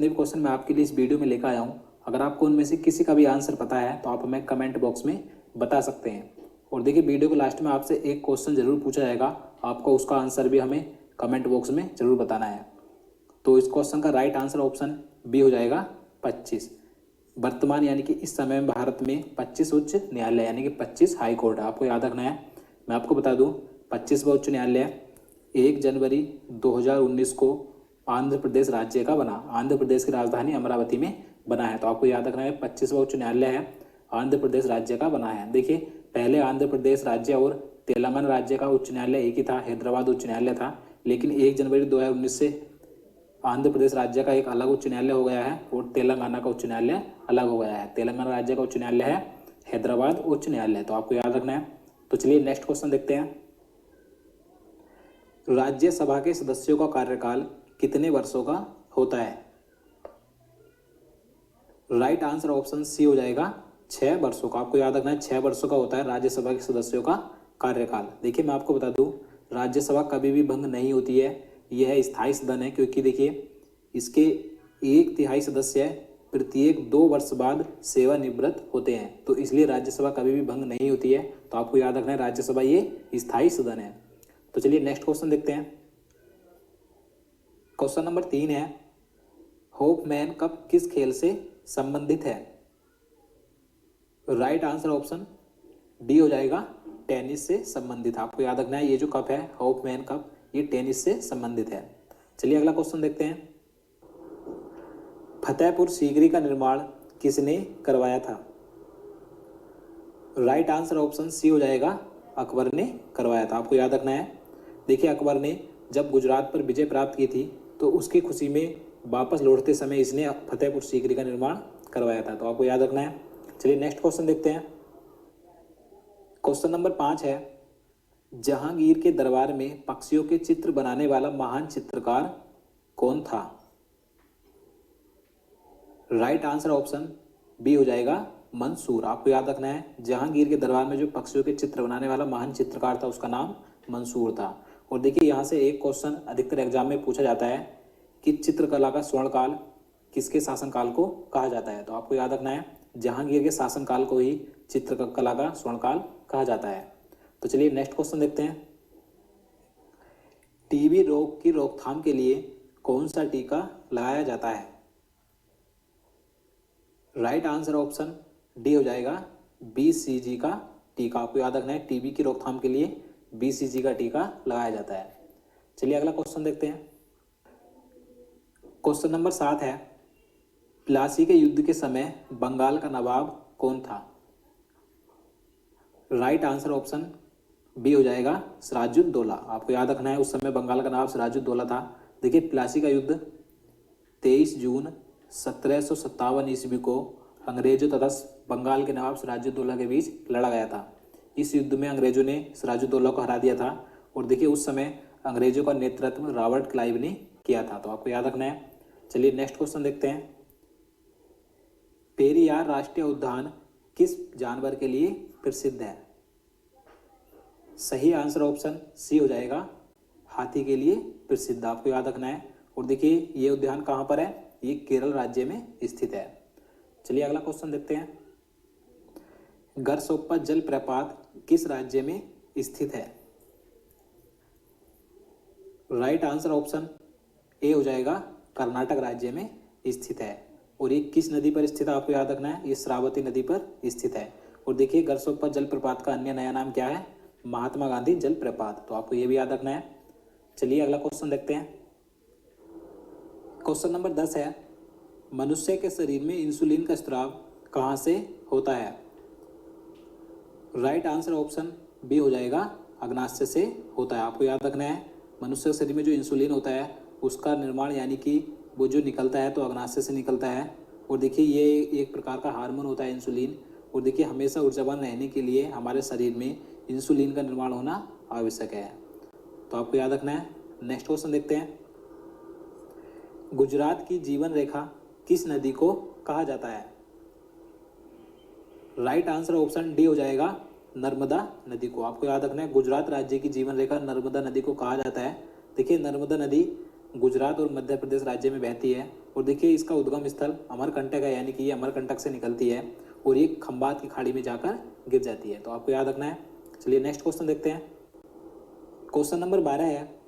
जितने भी क्वेश्चन मैं आपके लिए इस वीडियो में लेकर आया हूँ, अगर आपको उनमें से किसी का भी आंसर पता है तो आप हमें कमेंट बॉक्स में बता सकते हैं। और देखिए, वीडियो के लास्ट में आपसे एक क्वेश्चन जरूर पूछा जाएगा, आपको उसका आंसर भी हमें कमेंट बॉक्स में जरूर बताना है। तो इस क्वेश्चन का राइट आंसर ऑप्शन बी हो जाएगा 25। वर्तमान यानी कि इस समय में भारत में 25 उच्च न्यायालय यानी कि 25 हाई कोर्ट है, आपको याद रखना है। मैं आपको बता दूं, 25वां उच्च न्यायालय 1 जनवरी 2019 को आंध्र प्रदेश राज्य का बना, आंध्र प्रदेश की राजधानी अमरावती में बना है। तो आपको याद रखना है 25वां उच्च न्यायालय है, आंध्र प्रदेश राज्य का बना है। देखिए, पहले आंध्र प्रदेश राज्य और तेलंगाना राज्य का उच्च न्यायालय एक ही था, हैदराबाद उच्च न्यायालय था। लेकिन 1 जनवरी 2019 से आंध्र प्रदेश राज्य का एक अलग उच्च न्यायालय हो गया है और तेलंगाना का उच्च न्यायालय अलग हो गया है। तेलंगाना राज्य का उच्च न्यायालय है हैदराबाद उच्च न्यायालय, तो आपको याद रखना है। तो चलिए नेक्स्ट क्वेश्चन देखते हैं। राज्यसभा के सदस्यों का कार्यकाल कितने वर्षों का होता है? राइट आंसर ऑप्शन सी हो जाएगा 6 वर्षों का। आपको याद रखना है 6 वर्षों का होता है राज्यसभा के सदस्यों का कार्यकाल। देखिए, मैं आपको बता दूं, राज्यसभा कभी भी भंग नहीं होती है, यह स्थायी सदन है। क्योंकि देखिए, इसके 1/3 सदस्य प्रत्येक 2 वर्ष बाद सेवानिवृत्त होते हैं, तो इसलिए राज्यसभा कभी भी भंग नहीं होती है। तो आपको याद रखना है राज्यसभा ये स्थायी सदन है। तो चलिए नेक्स्ट क्वेश्चन देखते हैं। क्वेश्चन नंबर 3 है, होपमैन कप किस खेल से संबंधित है? राइट आंसर ऑप्शन डी हो जाएगा टेनिस से संबंधित। आपको याद रखना है ये जो कप है होपमैन कप, ये टेनिस से संबंधित है। चलिए अगला क्वेश्चन देखते हैं। फतेहपुर सीकरी का निर्माण किसने करवाया था? राइट आंसर ऑप्शन सी हो जाएगा अकबर ने करवाया था। आपको याद रखना है, देखिए अकबर ने जब गुजरात पर विजय प्राप्त की थी तो उसकी खुशी में वापस लौटते समय इसने फतेहपुर सीकरी का निर्माण करवाया था। तो आपको याद रखना है। चलिए नेक्स्ट क्वेश्चन देखते हैं। क्वेश्चन नंबर 5 है, जहांगीर के दरबार में पक्षियों के चित्र बनाने वाला महान चित्रकार कौन था? राइट आंसर ऑप्शन बी हो जाएगा मंसूर। आपको याद रखना है, जहांगीर के दरबार में जो पक्षियों के चित्र बनाने वाला महान चित्रकार था उसका नाम मंसूर था। और देखिए, यहाँ से एक क्वेश्चन अधिकतर एग्जाम में पूछा जाता है कि चित्रकला का स्वर्णकाल किसके शासनकाल को कहा जाता है? तो आपको याद रखना है जहांगीर के शासनकाल को ही चित्रकला का स्वर्णकाल कहा जाता है। तो चलिए नेक्स्ट क्वेश्चन देखते हैं। टीबी रोग की रोकथाम के लिए कौन सा टीका लगाया जाता है? राइट आंसर ऑप्शन डी हो जाएगा BCG का टीका। आपको याद रखना है टीबी की रोकथाम के लिए BCG का टीका लगाया जाता है। चलिए अगला क्वेश्चन देखते हैं। क्वेश्चन नंबर 7 है, प्लासी के युद्ध के समय बंगाल का नवाब कौन था? राइट आंसर ऑप्शन बी हो जाएगा सिराजुद्दौला। आपको याद रखना है उस समय बंगाल का नवाब सिराजुद्दौला था। देखिए, प्लासी का युद्ध 23 जून 1757 ईस्वी को अंग्रेजों तथा बंगाल के नवाब सिराजुद्दौला के बीच लड़ा गया था। इस युद्ध में अंग्रेजों ने सिराजुद्दौला को हरा दिया था। और देखिए, उस समय अंग्रेजों का नेतृत्व रॉबर्ट क्लाइव ने किया था। तो आपको याद रखना है। चलिए नेक्स्ट क्वेश्चन देखते हैं। पेरियार राष्ट्रीय उद्यान किस जानवर के लिए प्रसिद्ध है? सही आंसर ऑप्शन सी हो जाएगा हाथी के लिए प्रसिद्ध। आपको याद रखना है। और देखिए, ये उद्यान कहाँ पर है? ये केरल राज्य में स्थित है। चलिए अगला क्वेश्चन देखते हैं। गरसोप्पा जलप्रपात किस राज्य में स्थित है? राइट आंसर ऑप्शन ए हो जाएगा कर्नाटक राज्य में स्थित है। और ये किस नदी पर स्थित है? आपको याद रखना है ये श्रावती नदी पर स्थित है। और देखिए, गरसोप्पा जलप्रपात का अन्य नया नाम क्या है? महात्मा गांधी जलप्रपात। तो आपको ये भी याद रखना है। चलिए अगला क्वेश्चन देखते हैं। क्वेश्चन नंबर 10 है, मनुष्य के शरीर में इंसुलिन का स्राव कहाँ से होता है? राइट आंसर ऑप्शन बी हो जाएगा अग्नाशय से होता है। आपको याद रखना है मनुष्य के शरीर में जो इंसुलिन होता है उसका निर्माण यानी कि वो जो निकलता है तो अग्नाशय से निकलता है। और देखिए, ये एक प्रकार का हार्मोन होता है इंसुलिन। और देखिए, हमेशा ऊर्जावान रहने के लिए हमारे शरीर में इंसुलिन का निर्माण होना आवश्यक है। तो आपको याद रखना है। नेक्स्ट क्वेश्चन देखते हैं। गुजरात की जीवन रेखा किस नदी को कहा जाता है? राइट आंसर ऑप्शन डी हो जाएगा नर्मदा नदी को। आपको याद रखना है गुजरात राज्य की जीवन रेखा नर्मदा नदी को कहा जाता है। देखिए, नर्मदा नदी गुजरात और मध्य प्रदेश राज्य में बहती है। और देखिए इसका उद्गम स्थल अमरकंटक है, यानी कि ये अमरकंटक से निकलती है और ये खंबात की खाड़ी में जाकर गिर जाती है। तो आपको याद रखना है। चलिए नेक्स्ट क्वेश्चन देखते हैं। क्वेश्चन नंबर 12 है,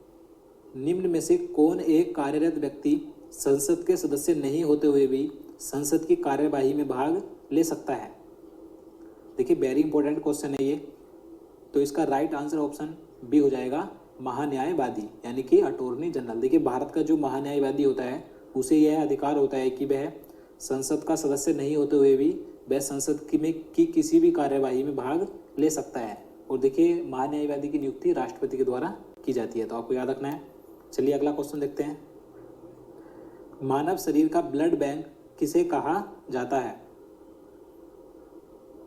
निम्न में से कौन एक कार्यरत व्यक्ति संसद के सदस्य नहीं होते हुए भी संसद की कार्यवाही में भाग ले सकता है? देखिए वेरी इंपॉर्टेंट क्वेश्चन है ये। तो इसका राइट आंसर ऑप्शन बी हो जाएगा, महान्यायवादी, यानी कि अटॉर्नी जनरल। देखिए भारत का जो महान्यायवादी होता है उसे यह अधिकार होता है कि वह संसद का सदस्य नहीं होते हुए भी वह संसद की किसी भी कार्यवाही में भाग ले सकता है। और देखिए महान्यायवादी की नियुक्ति राष्ट्रपति के द्वारा की जाती है। तो आपको याद रखना है। चलिए अगला क्वेश्चन देखते हैं। मानव शरीर का ब्लड बैंक किसे कहा जाता है?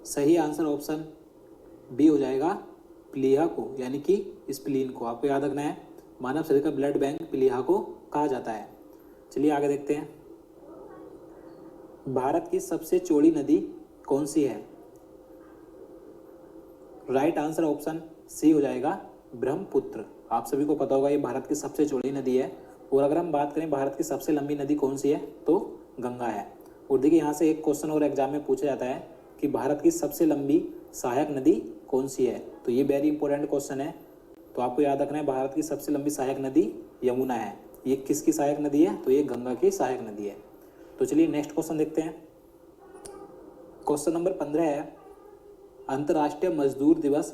सही आंसर ऑप्शन बी हो जाएगा, प्लीहा को, यानी कि स्प्लीन को। आपको याद रखना है, मानव शरीर का ब्लड बैंक प्लीहा को कहा जाता है। चलिए आगे देखते हैं। भारत की सबसे चौड़ी नदी कौन सी है? राइट आंसर ऑप्शन सी हो जाएगा, ब्रह्मपुत्र। आप सभी को पता होगा ये भारत की सबसे चौड़ी नदी है। और अगर हम बात करें भारत की सबसे लंबी नदी कौन सी है, तो गंगा है। और देखिए यहाँ से एक क्वेश्चन और एग्जाम में पूछा जाता है कि भारत की सबसे लंबी सहायक नदी कौन सी है। तो ये वेरी इंपॉर्टेंट क्वेश्चन है। तो आपको याद रखना है, भारत की सबसे लंबी सहायक नदी यमुना है। ये किसकी सहायक नदी है? तो ये गंगा की सहायक नदी है। तो चलिए नेक्स्ट क्वेश्चन देखते हैं। क्वेश्चन नंबर 15 है, अंतर्राष्ट्रीय मजदूर दिवस